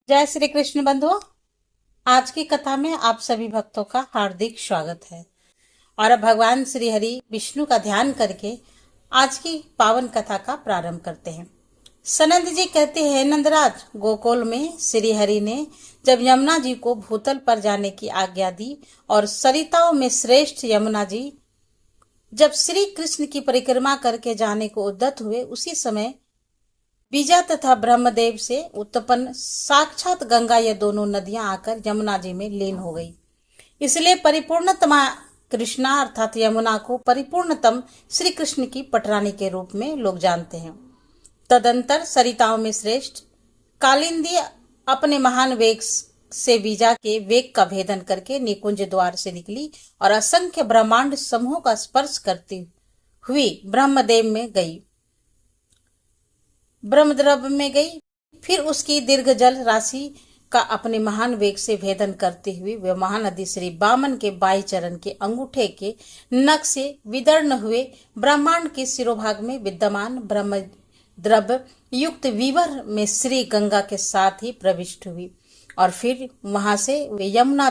जय श्री कृष्ण बंधुओं। आज की कथा में आप सभी भक्तों का हार्दिक स्वागत है। और अब भगवान श्री हरि विष्णु का ध्यान करके आज की पावन कथा का प्रारंभ करते हैं। सनंद जी कहते हैं, नंदराज, गोकुल में श्री हरि ने जब यमुना जी को भूतल पर जाने की आज्ञा दी और सरिताओं में श्रेष्ठ यमुना जी जब श्री कृष्ण की परिक्रमा करके जाने को उद्यत हुए, उसी समय बीजा तथा ब्रह्मदेव से उत्पन्न साक्षात गंगा, ये दोनों नदियां आकर यमुना जी में लीन हो गई। इसलिए परिपूर्णतमा कृष्णा अर्थात यमुना को परिपूर्णतम श्री कृष्ण की पटरानी के रूप में लोग जानते हैं। तदंतर सरिताओं में श्रेष्ठ कालिंदी अपने महान वेग से बीजा के वेग का भेदन करके निकुंज द्वार से निकली और असंख्य ब्रह्मांड समूह का स्पर्श करती हुई ब्रह्मदेव में गई, ब्रह्मद्रभ में गई। फिर उसकी दीर्घ जल राशि का अपने महान वेग से भेदन करते हुए वे महानदी श्री वामन के बाई चरण के अंगूठे के नख से विदर्ण हुए ब्रह्मांड के शिरोभाग में विद्यमान ब्रह्मद्रभ युक्त विवर में श्री गंगा के साथ ही प्रविष्ट हुई और फिर वहां से वे यमुना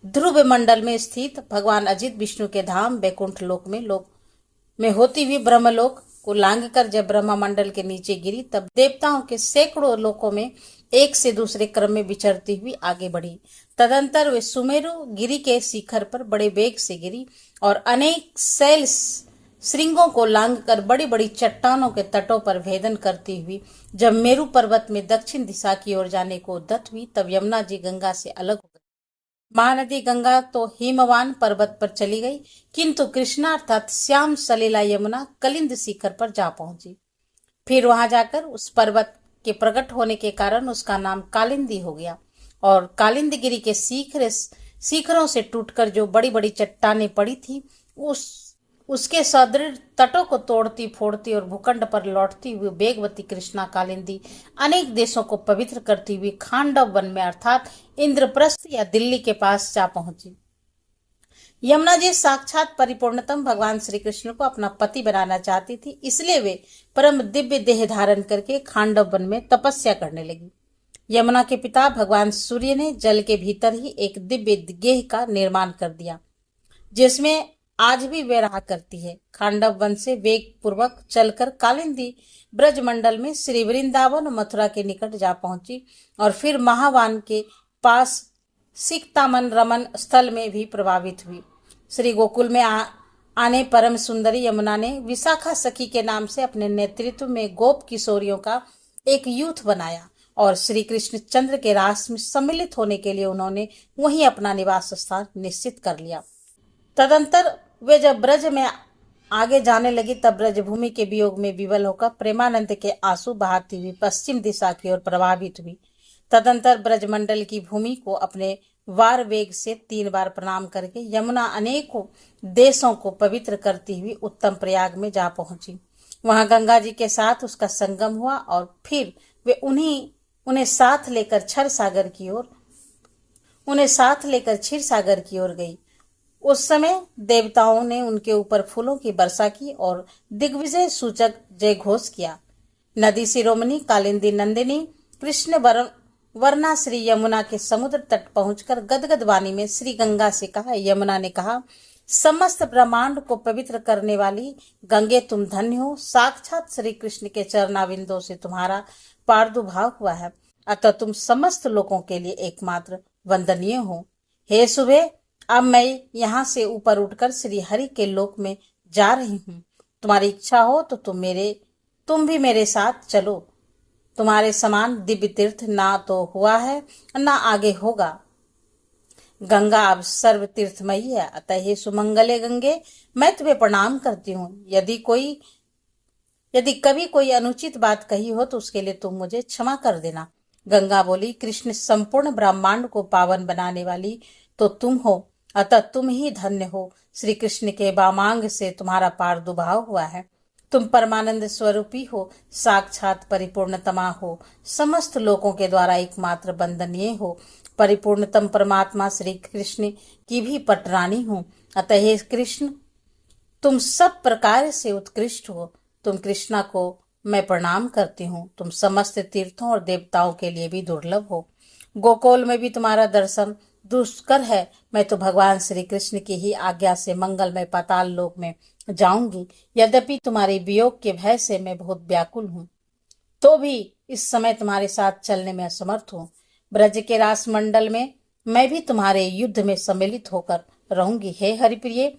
ध्रुव मंडल में स्थित भगवान अजित विष्णु के धाम वैकुंठ लोक में होती हुई ब्रह्मलोक को लांग कर जब ब्रह्मा मंडल के नीचे गिरी, तब देवताओं के सैकड़ों लोकों में एक से दूसरे क्रम में विचरती हुई आगे बढ़ी। तदंतर वे सुमेरु गिरी के शिखर पर बड़े वेग से गिरी और अनेक शैल श्रृंगों को लांग कर बड़ी बड़ी चट्टानों के तटों पर भेदन करती हुई जब मेरु पर्वत में दक्षिण दिशा की ओर जाने को उद्यत हुई, तब यमुना जी गंगा से अलग हो गई। महानदी गंगा तो हिमवान पर्वत पर चली गई, किंतु कृष्णा अर्थात श्याम सलीला यमुना कलिंद शिखर पर जा पहुंची। फिर वहां जाकर उस पर्वत के प्रकट होने के कारण उसका नाम कालिंदी हो गया और कालिंद गिरी के शिखरों से टूटकर जो बड़ी बड़ी चट्टानें पड़ी थी, उसके सदृढ़ तटों को तोड़ती फोड़ती और भूखंड पर लौटती हुई वेगवती कृष्णा कालिंदी अनेक देशों को पवित्र करती हुई खांडव वन में अर्थात इंद्रप्रस्थ या दिल्ली के पास जा पहुंची। यमुना जी साक्षात परिपूर्णतम भगवान श्री कृष्ण को अपना पति बनाना चाहती थी, इसलिए वे परम दिव्य देह धारण करके खांडव वन में तपस्या करने लगी। यमुना के पिता भगवान सूर्य ने जल के भीतर ही एक दिव्य गेह का निर्माण कर दिया, जिसमें आज भी वे रहा करती है। खांडव वन से वेग पूर्वक चलकर कालिंदी ब्रजमंडल में श्री वृंदावन मथुरा के निकट जा पहुंची और फिर महावान के पास सिकतामन रमन स्थल में भी प्रभावित हुई। श्री गोकुल में आने परम सुंदरी यमुना ने विशाखा सखी के नाम से अपने नेतृत्व में गोप किशोरियों का एक यूथ बनाया और श्री कृष्ण चंद्र के रास में सम्मिलित होने के लिए उन्होंने वहीं अपना निवास स्थान निश्चित कर लिया। तदंतर वे जब ब्रज में आगे जाने लगी, तब ब्रजभूमि के वियोग में विवल होकर प्रेमानंद के आंसू बहाती हुई पश्चिम दिशा की ओर प्रभावित हुई। तदंतर ब्रजमंडल की भूमि को अपने वार वेग से 3 बार प्रणाम करके यमुना अनेकों देशों को पवित्र करती हुई उत्तम प्रयाग में जा पहुंची। वहां गंगा जी के साथ उसका संगम हुआ और फिर वे उन्हें साथ लेकर क्षीर सागर की ओर गई। उस समय देवताओं ने उनके ऊपर फूलों की वर्षा की और दिग्विजय सूचक जय घोष किया। नदी शिरोमणि कालिंदी नंदिनी कृष्ण वर्णा श्री यमुना के समुद्र तट पहुंचकर गदगद वाणी में श्री गंगा से कहा। यमुना ने कहा, समस्त ब्रह्मांड को पवित्र करने वाली गंगे, तुम धन्य हो। साक्षात श्री कृष्ण के चरणाविंदों से तुम्हारा प्रादुर्भाव हुआ है, अतः तुम समस्त लोगों के लिए एकमात्र वंदनीय हो। हे सुबह, अब मैं यहाँ से ऊपर उठकर श्री हरि के लोक में जा रही हूँ। तुम्हारी इच्छा हो तो तुम भी मेरे साथ चलो। तुम्हारे समान दिव्य तीर्थ ना तो हुआ है ना आगे होगा। गंगा अब सर्व तीर्थमयी है, अतः हे सुमंगले गंगे, मैं तुम्हें प्रणाम करती हूँ। यदि कभी कोई अनुचित बात कही हो तो उसके लिए तुम मुझे क्षमा कर देना। गंगा बोली, कृष्ण संपूर्ण ब्रह्मांड को पावन बनाने वाली तो तुम हो, अतः तुम ही धन्य हो। श्री कृष्ण के वामांग से तुम्हारा प्रादुर्भाव हुआ है। तुम परमानंद स्वरूपी हो, साक्षात परिपूर्णतमा हो, समस्त लोगों के द्वारा एकमात्र वंदनीय हो। परिपूर्णतम परमात्मा श्री कृष्ण की भी पटरानी हो, अतः हे कृष्ण, तुम सब प्रकार से उत्कृष्ट हो। तुम कृष्णा को मैं प्रणाम करती हूँ। तुम समस्त तीर्थों और देवताओं के लिए भी दुर्लभ हो। गोकुल में भी तुम्हारा दर्शन दुष्कर है। मैं तो भगवान श्री कृष्ण की ही आज्ञा से मंगलमय पाताल लोक में जाऊंगी। यद्यपि तुम्हारे वियोग के भय से मैं बहुत व्याकुल हूँ, तो भी इस समय तुम्हारे साथ चलने में असमर्थ हूँ। ब्रज के रास मंडल में मैं भी तुम्हारे युद्ध में सम्मिलित होकर रहूंगी। हे हरिप्रिय,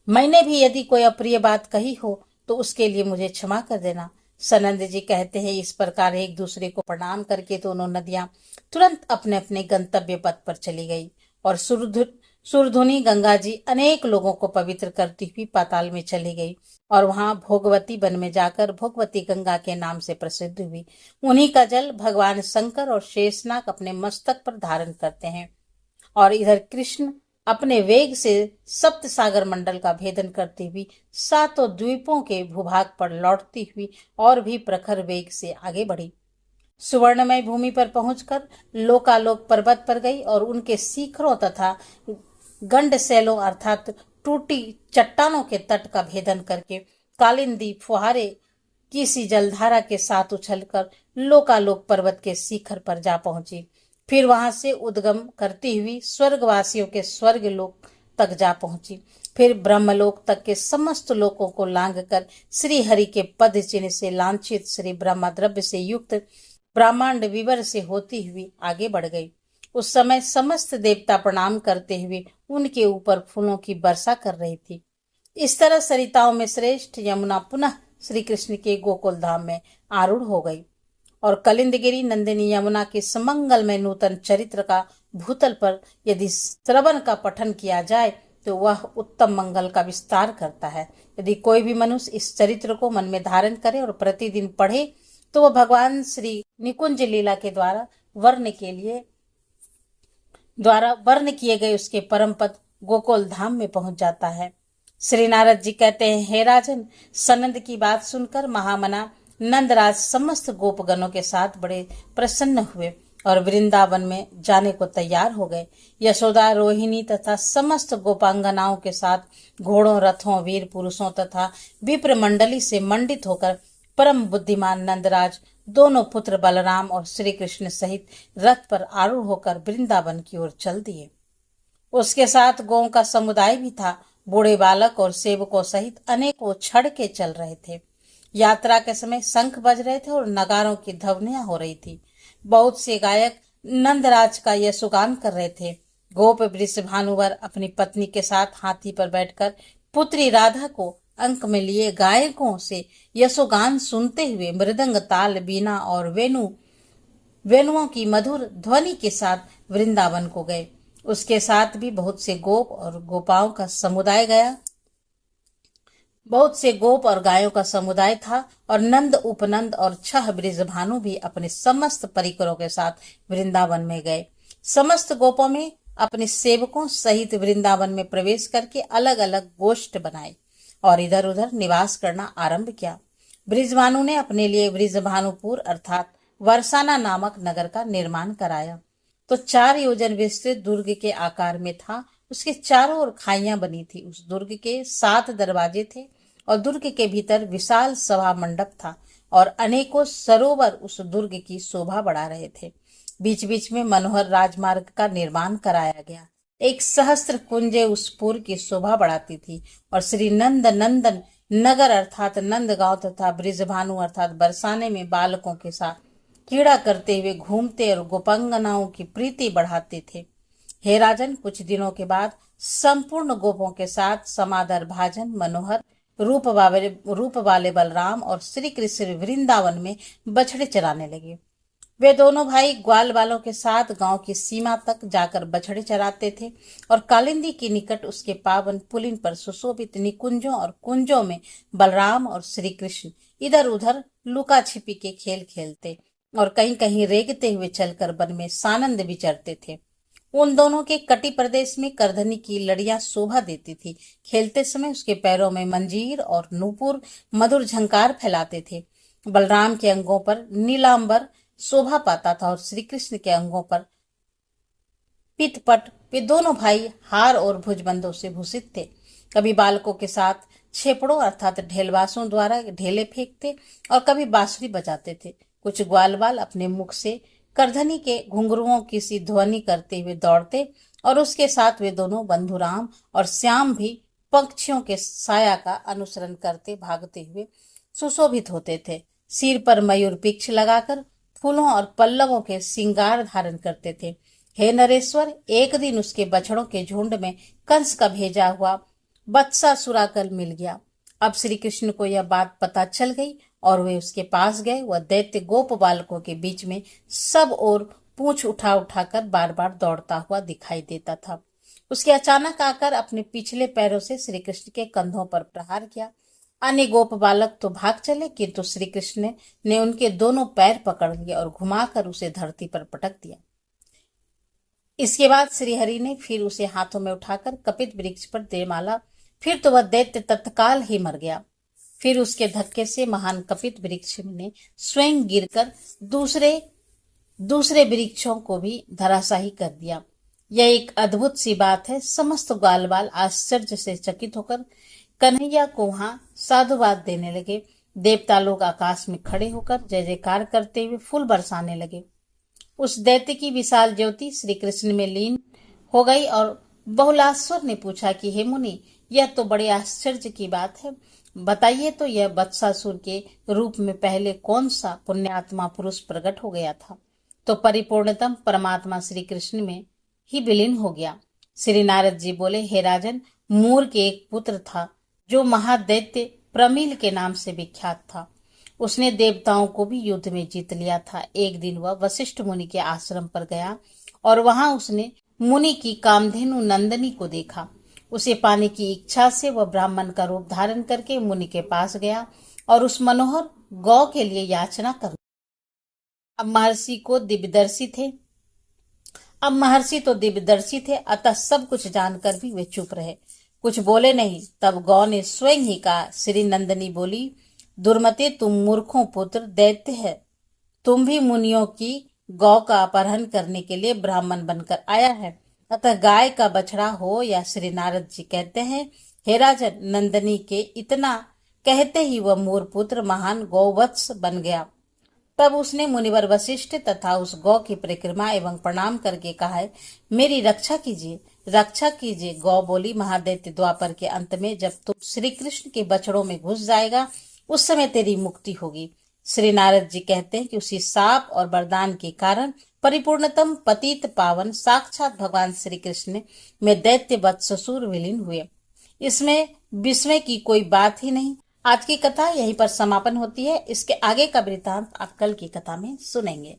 मैंने भी यदि कोई अप्रिय बात कही हो तो उसके लिए मुझे क्षमा कर देना। सनंद जी कहते हैं, इस प्रकार एक दूसरे को प्रणाम करके दोनों नदियां तुरंत अपने अपने गंतव्य पथ पर चली गई और सुरधुनी गंगा जी अनेक लोगों को पवित्र करती हुई पाताल में चली गई और वहां भोगवती वन में जाकर भोगवती गंगा के नाम से प्रसिद्ध हुई। उन्हीं का जल भगवान शंकर और शेषनाग अपने मस्तक पर धारण करते हैं और इधर कृष्ण अपने वेग से सप्त सागर मंडल का भेदन करती हुई सातों द्वीपों के भूभाग पर लौटती हुई और भी प्रखर वेग से आगे बढ़ी। सुवर्णमय भूमि पर पहुंचकर लोकालोक पर्वत पर गई और उनके शिखरों तथा गंडशैलों अर्थात टूटी चट्टानों के तट का भेदन करके कालिंदी फुहारे किसी जलधारा के साथ उछलकर लोकालोक पर्वत के शिखर पर जा पहुंची। फिर वहां से उद्गम करती हुई स्वर्गवासियों के स्वर्ग लोक तक जा पहुंची। फिर ब्रह्मलोक तक के समस्त लोकों को लांघ कर श्री हरि के पद चिन्ह से लांछित श्री ब्रह्मा द्रव्य से युक्त ब्रह्मांड विवर से होती हुई आगे बढ़ गई। उस समय समस्त देवता प्रणाम करते हुए उनके ऊपर फूलों की वर्षा कर रही थी। इस तरह सरिताओं में श्रेष्ठ यमुना पुनः श्री कृष्ण के गोकुल धाम में आरूढ़ हो गई और कलिंदगिरी नंदिनी यमुना के समंगलमय नूतन चरित्र का भूतल पर यदि श्रवण का पठन किया जाए तो वह उत्तम मंगल का विस्तार करता है। यदि कोई भी मनुष्य इस चरित्र को मन में धारण करे और प्रतिदिन पढ़े तो वह भगवान श्री निकुंज लीला के द्वारा वर्ण किए गए उसके परम पद गोकुल धाम में पहुंच जाता है। श्री नारद जी कहते हैं, हे राजन, सनंद की बात सुनकर महामना नंदराज समस्त गोपगणों के साथ बड़े प्रसन्न हुए और वृंदावन में जाने को तैयार हो गए। यशोदा, रोहिणी तथा समस्त गोपांगनाओं के साथ घोड़ों, रथों, वीर पुरुषों तथा विप्र मंडली से मंडित होकर परम बुद्धिमान नंदराज दोनों पुत्र बलराम और श्री कृष्ण सहित रथ पर आरूढ़ होकर वृंदावन की ओर चल दिए। उसके साथ गौं का समुदाय भी था। बूढ़े बालक और सेवकों सहित अनेकों छड़ के चल रहे थे। यात्रा के समय शंख बज रहे थे और नगारों की ध्वनियां हो रही थी। बहुत से गायक नंदराज का यशोगान कर रहे थे। गोप वृषभानुवर अपनी पत्नी के साथ हाथी पर बैठकर पुत्री राधा को अंक में लिए गायकों से यशोगान सुनते हुए मृदंग, ताल, बीना और वेणुओं की मधुर ध्वनि के साथ वृंदावन को गए। उसके साथ भी बहुत से गोप और गायों का समुदाय था और नंद, उपनंद और 6 वृषभानु भी अपने समस्त परिकरों के साथ वृंदावन में गए। समस्त गोपों में अपने सेवकों सहित वृंदावन में प्रवेश करके अलग अलग गोष्ठ बनाए और इधर उधर निवास करना आरंभ किया। वृषभानु ने अपने लिए वृषभानुपुर अर्थात वर्षाना नामक नगर का निर्माण कराया। तो 4 योजन विस्तृत दुर्ग के आकार में था। उसके चारों ओर खाइयां बनी थी। उस दुर्ग के 7 दरवाजे थे और दुर्ग के भीतर विशाल सभा मंडप था और अनेकों सरोवर उस दुर्ग की शोभा बढ़ा रहे थे। बीच बीच में मनोहर राजमार्ग का निर्माण कराया गया। एक सहस्त्र कुंजे उस पुर की शोभा बढ़ाती थी और श्री नंद नंदन नगर अर्थात नंदगांव तथा ब्रिजभानु अर्थात बरसाने में बालकों के साथ क्रीड़ा करते हुए घूमते और गोपांगनाओं की प्रीति बढ़ाते थे। हे राजन, कुछ दिनों के बाद संपूर्ण गोपों के साथ समादर भाजन मनोहर रूप वाले बलराम और श्री कृष्ण वृंदावन में बछड़े चराने लगे। वे दोनों भाई ग्वाल वालों के साथ गांव की सीमा तक जाकर बछड़े चराते थे और कालिंदी के निकट उसके पावन पुलिन पर सुशोभित निकुंजों और कुंजों में बलराम और श्री कृष्ण इधर उधर लुका छिपी के खेल खेलते और कहीं कहीं रेंगते हुए चलकर वन में सानंद विचरते थे। उन दोनों के कटी प्रदेश में करधनी की लड़ियां शोभा देती थी। खेलते समय उसके पैरों में मंजीर और नूपुर मधुर झंकार फैलाते थे। बलराम के अंगों पर नीलांबर शोभा पाता था और श्री कृष्ण के अंगों पर पितपट। वे दोनों भाई हार और भुजबंदों से भूषित थे। कभी बालकों के साथ छेपड़ों अर्थात ढेलवासों द्वारा ढेले फेंकते और कभी बांसुरी बजाते थे। कुछ ग्वाल बाल अपने मुख से करधनी के घुंघरुओं की सी ध्वनि करते हुए दौड़ते और उसके साथ वे दोनों बंधुराम और श्याम भी पक्षियों के साया का अनुसरण करते भागते हुए सुशोभित होते थे। सिर पर मयूर पिक्ष लगाकर फूलों और पल्लवों के श्रृंगार धारण करते थे। हे नरेश्वर, एक दिन उसके बछड़ों के झुंड में कंस का भेजा हुआ बत्सासुराकल मिल गया। अब श्री कृष्ण को यह बात पता चल गई और वे उसके पास गए। वह दैत्य गोप बालकों के बीच में सब ओर पूंछ उठा उठाकर बार बार दौड़ता हुआ दिखाई देता था। उसके अचानक आकर अपने पिछले पैरों से श्री कृष्ण के कंधों पर प्रहार किया। अन्य गोप बालक तो भाग चले, किंतु श्री कृष्ण ने उनके दोनों पैर पकड़ लिए और घुमाकर उसे धरती पर पटक दिया। इसके बाद श्रीहरि ने फिर उसे हाथों में उठाकर कपित वृक्ष पर दे माला। फिर तो वह दैत्य तत्काल ही मर गया। फिर उसके धक्के से महान कपित वृक्ष ने स्वयं गिरकर दूसरे वृक्षों को भी धराशाही कर दिया। यह एक अद्भुत सी बात है। समस्त ग्वाल बाल आश्चर्य से चकित होकर कन्हैया को वहां साधुवाद देने लगे। देवता लोग आकाश में खड़े होकर जय जयकार करते हुए फूल बरसाने लगे। उस दैत्य की विशाल ज्योति श्री कृष्ण में लीन हो गई और बहुलाश्वर ने पूछा कि हे मुनि, यह तो बड़े आश्चर्य की बात है। बताइए तो यह बत्सासुर के रूप में पहले कौन सा पुण्यात्मा पुरुष प्रकट हो गया था? तो परिपूर्णतम परमात्मा श्री कृष्ण में ही विलीन हो गया। श्री नारद जी बोले, हे राजन, मूर के एक पुत्र था जो महादैत्य प्रमील के नाम से विख्यात था। उसने देवताओं को भी युद्ध में जीत लिया था। एक दिन वह वशिष्ठ मुनि के आश्रम पर गया और वहां उसने मुनि की कामधेनु नंदनी को देखा। उसे पाने की इच्छा से वह ब्राह्मण का रूप धारण करके मुनि के पास गया और उस मनोहर गौ के लिए याचना कर। अब महर्षि तो दिव्यदर्शी थे, अतः सब कुछ जानकर भी वे चुप रहे, कुछ बोले नहीं। तब गौ ने स्वयं ही कहा। श्री नंदनी बोली, दुर्मते, तुम मूर्खों पुत्र दैत्य है। तुम भी मुनियों की गौ का अपहरण करने के लिए ब्राह्मण बनकर आया है। अतः गाय का बछड़ा हो या श्री नारद जी कहते हैं, हे राजन, नंदनी के इतना कहते ही वह मूर पुत्र महान गौवत्स बन गया। तब उसने मुनिवर वशिष्ठ तथा उस गौ की परिक्रमा एवं प्रणाम करके कहा है, मेरी रक्षा कीजिए, रक्षा कीजिए। गौ बोली, महादैत्य, द्वापर के अंत में जब तुम श्री कृष्ण के बछड़ों में घुस जाएगा, उस समय तेरी मुक्ति होगी। श्री नारद जी कहते हैं कि उसी साप और वरदान के कारण परिपूर्णतम पतित पावन साक्षात भगवान श्री कृष्ण में दैत्य बत्सासुर विलीन हुए। इसमें विस्मय की कोई बात ही नहीं। आज की कथा यहीं पर समापन होती है। इसके आगे का वृत्तांत आप कल की कथा में सुनेंगे।